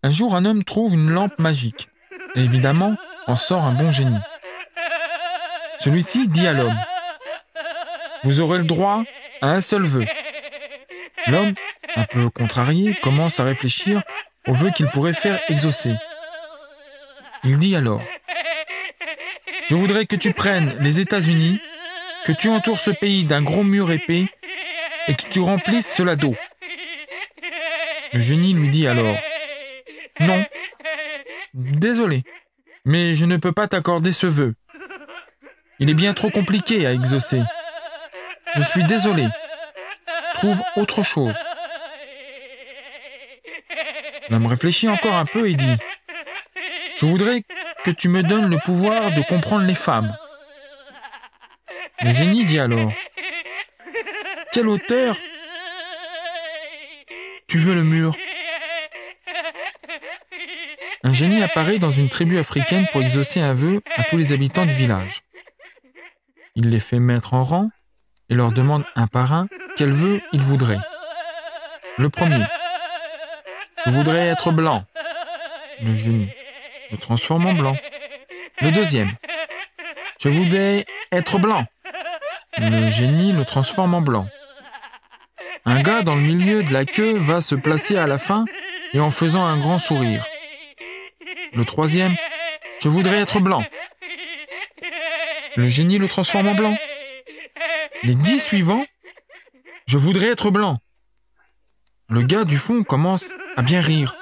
Un jour, un homme trouve une lampe magique. Et évidemment, en sort un bon génie. Celui-ci dit à l'homme: « Vous aurez le droit à un seul vœu. » L'homme, un peu contrarié, commence à réfléchir au vœu qu'il pourrait faire exaucer. Il dit alors: « Je voudrais que tu prennes les États-Unis, que tu entoures ce pays d'un gros mur épais et que tu remplisses cela d'eau. » Le génie lui dit alors: « Non, désolé, mais je ne peux pas t'accorder ce vœu. Il est bien trop compliqué à exaucer. Je suis désolé. Trouve autre chose. » L'homme réfléchit encore un peu et dit: « Je voudrais que tu me donnes le pouvoir de comprendre les femmes. » Le génie dit alors: « Quelle hauteur tu veux le mur ?» Un génie apparaît dans une tribu africaine pour exaucer un vœu à tous les habitants du village. Il les fait mettre en rang et leur demande un par un quel vœu ils voudraient. Le premier: « Je voudrais être blanc. » Le génie le transforme en blanc. Le deuxième: « Je voudrais être blanc. » Le génie le transforme en blanc. Un gars dans le milieu de la queue va se placer à la fin et en faisant un grand sourire. Le troisième: « Je voudrais être blanc. » Le génie le transforme en blanc. Les 10 suivants: « Je voudrais être blanc. » Le gars du fond commence à bien rire.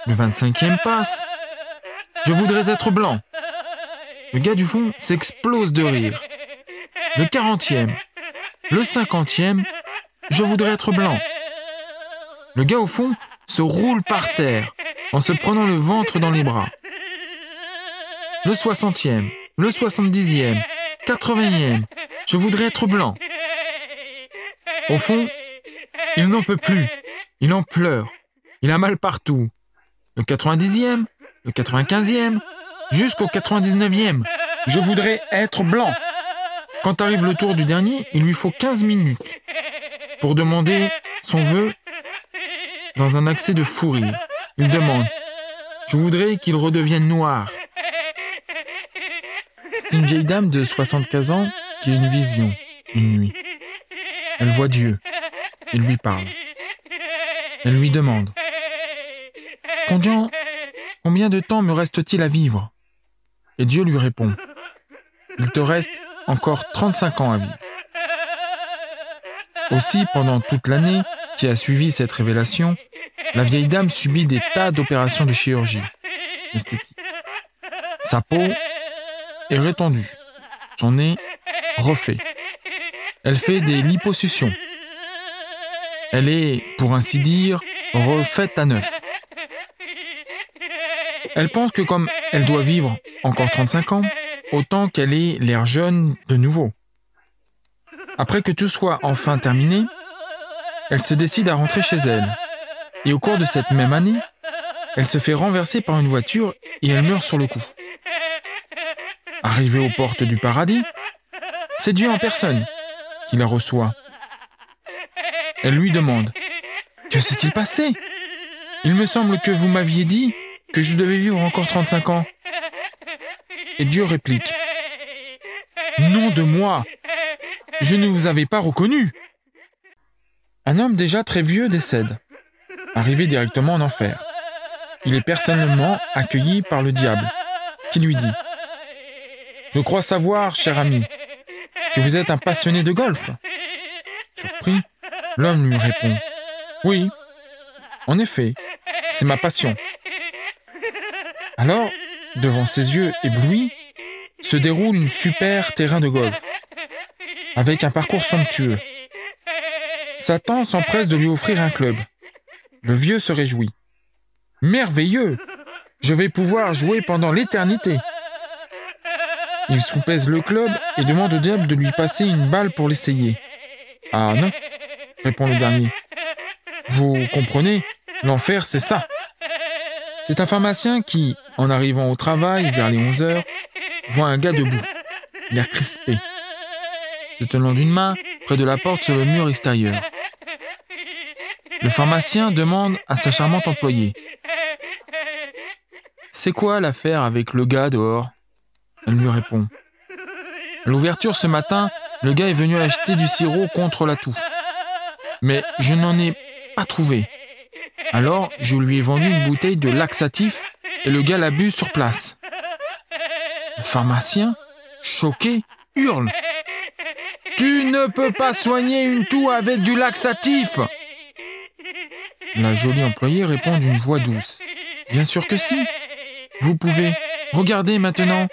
Le 25e passe: « Je voudrais être blanc. » Le gars du fond s'explose de rire. Le 40e, le 50e: « Je voudrais être blanc. » Le gars au fond se roule par terre en se prenant le ventre dans les bras. Le 60e, le 70e, 80e: « Je voudrais être blanc. » Au fond, il n'en peut plus. Il en pleure. Il a mal partout. Le 90e, le 95e, jusqu'au 99e: « Je voudrais être blanc. » Quand arrive le tour du dernier, il lui faut 15 minutes pour demander son vœu dans un accès de fou rire. Il demande: « Je voudrais qu'il redevienne noir. » C'est une vieille dame de 75 ans qui a une vision, une nuit. Elle voit Dieu et lui parle. Elle lui demande: « Combien de temps me reste-t-il à vivre ?» Et Dieu lui répond: « Il te reste encore 35 ans à vivre. » Aussi, pendant toute l'année qui a suivi cette révélation, la vieille dame subit des tas d'opérations de chirurgie esthétique. Sa peau est rétendue, son nez refait. Elle fait des liposuctions. Elle est, pour ainsi dire, refaite à neuf. Elle pense que comme elle doit vivre encore 35 ans, autant qu'elle ait l'air jeune de nouveau. Après que tout soit enfin terminé, elle se décide à rentrer chez elle. Et au cours de cette même année, elle se fait renverser par une voiture et elle meurt sur le coup. Arrivée aux portes du paradis, c'est Dieu en personne qui la reçoit. Elle lui demande: « Que s'est-il passé ? Il me semble que vous m'aviez dit que je devais vivre encore 35 ans. » Et Dieu réplique: « Nom de moi, je ne vous avais pas reconnu. » Un homme déjà très vieux décède, arrivé directement en enfer. Il est personnellement accueilli par le diable, qui lui dit: « Je crois savoir, cher ami, que vous êtes un passionné de golf. » Surpris, l'homme lui répond: « Oui, en effet, c'est ma passion. » Alors, devant ses yeux éblouis, se déroule un super terrain de golf, avec un parcours somptueux. Satan s'empresse de lui offrir un club. Le vieux se réjouit. « Merveilleux! Je vais pouvoir jouer pendant l'éternité. » Il soupèse le club et demande au diable de lui passer une balle pour l'essayer. « Ah non, » répond le dernier. « Vous comprenez, l'enfer c'est ça. » C'est un pharmacien qui, en arrivant au travail vers les 11 heures, voit un gars debout, l'air crispé, se tenant d'une main près de la porte sur le mur extérieur. Le pharmacien demande à sa charmante employée: c'est quoi l'affaire avec le gars dehors ?» Elle lui répond. À l'ouverture ce matin, le gars est venu acheter du sirop contre la toux. Mais je n'en ai pas trouvé. Alors, je lui ai vendu une bouteille de laxatif et le gars l'a bu sur place. Le pharmacien, choqué, hurle. « Tu ne peux pas soigner une toux avec du laxatif !» La jolie employée répond d'une voix douce. « Bien sûr que si. Vous pouvez. Regardez maintenant.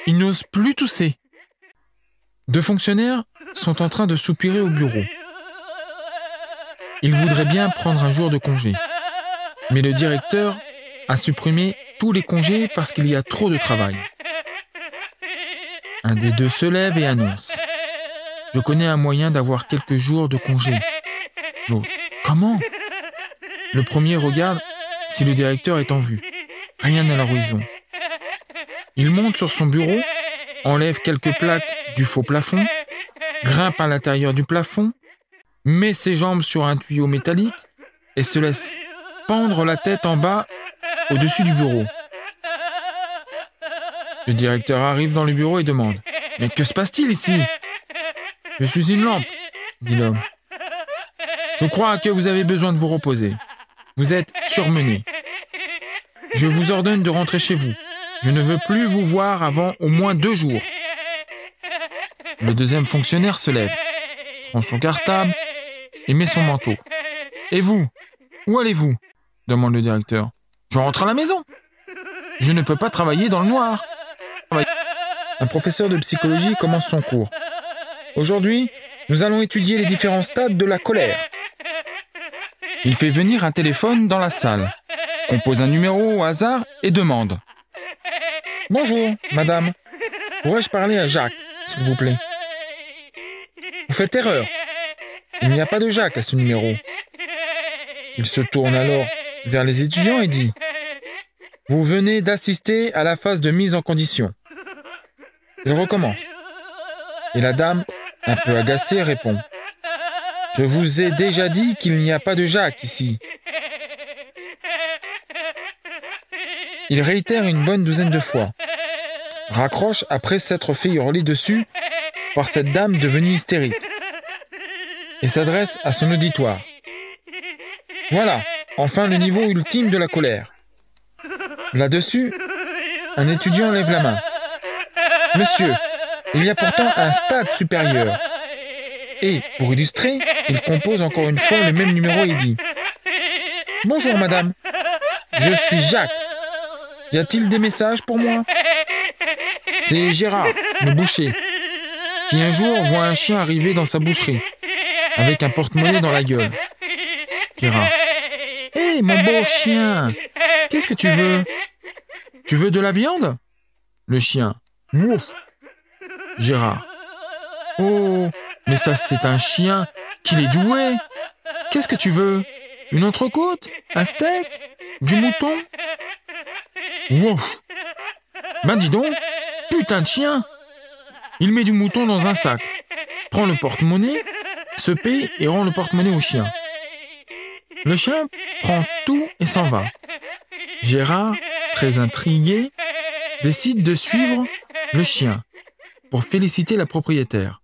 Il n'ose plus tousser. » Deux fonctionnaires sont en train de soupirer au bureau. Ils voudraient bien prendre un jour de congé. Mais le directeur a supprimé tous les congés parce qu'il y a trop de travail. Un des deux se lève et annonce. « Je connais un moyen d'avoir quelques jours de congé. » L'autre. « Comment ?» Le premier regarde si le directeur est en vue. Rien à l'horizon. Il monte sur son bureau, enlève quelques plaques du faux plafond, grimpe à l'intérieur du plafond, met ses jambes sur un tuyau métallique et se laisse pendre la tête en bas au-dessus du bureau. Le directeur arrive dans le bureau et demande « Mais que se passe-t-il ici ?»« Je suis une lampe, » dit l'homme. « Je crois que vous avez besoin de vous reposer. Vous êtes surmené. Je vous ordonne de rentrer chez vous. Je ne veux plus vous voir avant au moins 2 jours. » Le deuxième fonctionnaire se lève, prend son cartable et met son manteau. « Et vous, où allez-vous » demande le directeur. « Je rentre à la maison. Je ne peux pas travailler dans le noir. » Un professeur de psychologie commence son cours. Aujourd'hui, nous allons étudier les différents stades de la colère. Il fait venir un téléphone dans la salle, compose un numéro au hasard et demande. « Bonjour, madame. Pourrais-je parler à Jacques, s'il vous plaît ? » Vous faites erreur. Il n'y a pas de Jacques à ce numéro. Il se tourne alors vers les étudiants et dit « Vous venez d'assister à la phase de mise en condition. » Il recommence. Et la dame, un peu agacée, répond « Je vous ai déjà dit qu'il n'y a pas de Jacques ici. » Il réitère une bonne douzaine de fois, raccroche après s'être fait hurler dessus par cette dame devenue hystérique et s'adresse à son auditoire. Voilà, enfin le niveau ultime de la colère. Là-dessus, un étudiant lève la main. « Monsieur, il y a pourtant un stade supérieur. » Et, pour illustrer, il compose encore une fois le même numéro et dit « Bonjour madame, je suis Jacques. Y a-t-il des messages pour moi ? C'est Gérard, le boucher, qui un jour voit un chien arriver dans sa boucherie, avec un porte-monnaie dans la gueule. Gérard. « Hé, mon beau chien, qu'est-ce que tu veux ? Tu veux de la viande ? » Le chien. « Ouf !» Gérard. « Oh, mais ça c'est un chien, qu'il est doué. Qu'est-ce que tu veux ? Une entrecôte ? Un steak ? Du mouton ? Ouf ! Ben dis donc, putain de chien !» Il met du mouton dans un sac, prend le porte-monnaie, se paie et rend le porte-monnaie au chien. Le chien prend tout et s'en va. Gérard, très intrigué, décide de suivre le chien pour féliciter la propriétaire,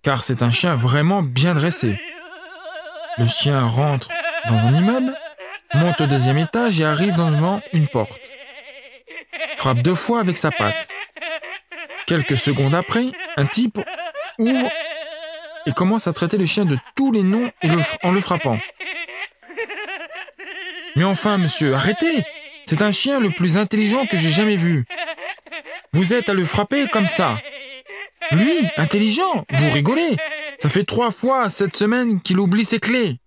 car c'est un chien vraiment bien dressé. Le chien rentre dans un immeuble, monte au 2e étage et arrive devant une porte. Frappe 2 fois avec sa patte. Quelques secondes après, un type ouvre et commence à traiter le chien de tous les noms en le frappant. « Mais enfin, monsieur, arrêtez! C'est un chien le plus intelligent que j'ai jamais vu. Vous êtes à le frapper comme ça. Lui, intelligent, vous rigolez. Ça fait 3 fois cette semaine qu'il oublie ses clés. »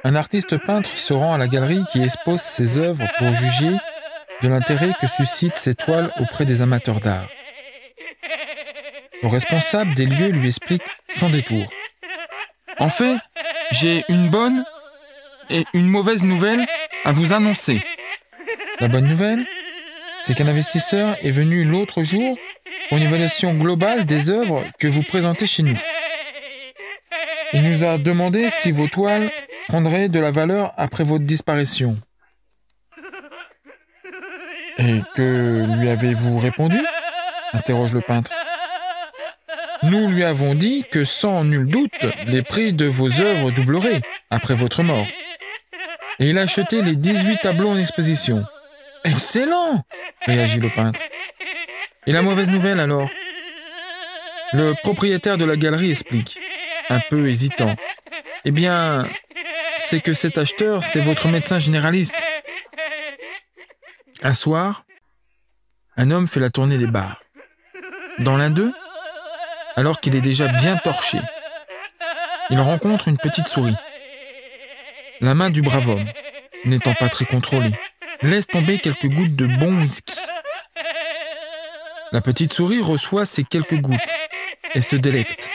Un artiste peintre se rend à la galerie qui expose ses œuvres pour juger de l'intérêt que suscitent ses toiles auprès des amateurs d'art. Le responsable des lieux lui explique sans détour. « En fait, j'ai une bonne et une mauvaise nouvelle à vous annoncer. La bonne nouvelle, c'est qu'un investisseur est venu l'autre jour pour une évaluation globale des œuvres que vous présentez chez nous. Il nous a demandé si vos toiles prendraient de la valeur après votre disparition. Et que lui avez-vous répondu? Interroge le peintre. Nous lui avons dit que sans nul doute, les prix de vos œuvres doubleraient après votre mort. Et il a acheté les 18 tableaux en exposition. Excellent! Réagit le peintre. Et la mauvaise nouvelle alors? Le propriétaire de la galerie explique, un peu hésitant. Eh bien, c'est que cet acheteur, c'est votre médecin généraliste. Un soir, un homme fait la tournée des bars. Dans l'un d'eux, alors qu'il est déjà bien torché, il rencontre une petite souris. La main du brave homme, n'étant pas très contrôlée, laisse tomber quelques gouttes de bon whisky. La petite souris reçoit ces quelques gouttes et se délecte.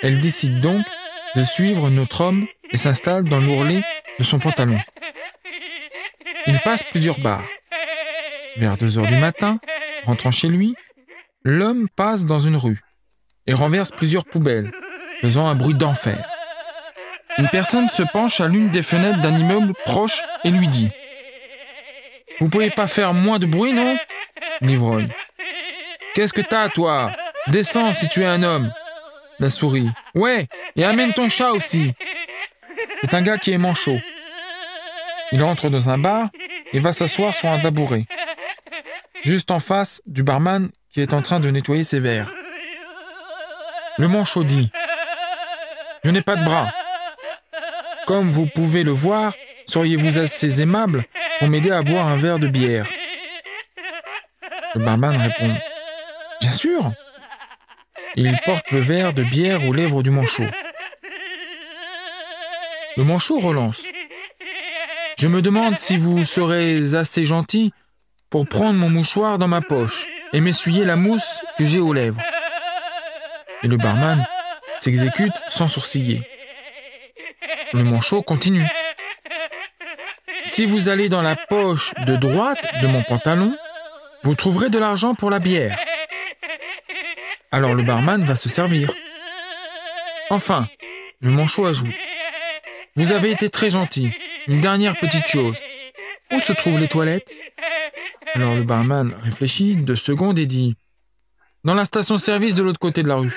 Elle décide donc de suivre notre homme et s'installe dans l'ourlet de son pantalon. Il passe plusieurs bars. Vers 2 heures du matin, rentrant chez lui, l'homme passe dans une rue et renverse plusieurs poubelles, faisant un bruit d'enfer. Une personne se penche à l'une des fenêtres d'un immeuble proche et lui dit « Vous pouvez pas faire moins de bruit, non ?» L'ivrogne. « Qu'est-ce que t'as, toi? Descends si tu es un homme. » La souris. « Ouais, et amène ton chat aussi. » C'est un gars qui est manchot. Il entre dans un bar et va s'asseoir sur un tabouret, juste en face du barman qui est en train de nettoyer ses verres. Le manchot dit « Je n'ai pas de bras. Comme vous pouvez le voir, seriez-vous assez aimable pour m'aider à boire un verre de bière ?» Le barman répond « Bien sûr !» Et il porte le verre de bière aux lèvres du manchot. Le manchot relance « Je me demande si vous serez assez gentil pour prendre mon mouchoir dans ma poche et m'essuyer la mousse que j'ai aux lèvres. » Et le barman s'exécute sans sourciller. Le manchot continue. « Si vous allez dans la poche de droite de mon pantalon, vous trouverez de l'argent pour la bière. » Alors le barman va se servir. Enfin, le manchot ajoute « Vous avez été très gentil. Une dernière petite chose. Où se trouvent les toilettes ?» Alors le barman réfléchit 2 secondes et dit « Dans la station-service de l'autre côté de la rue. »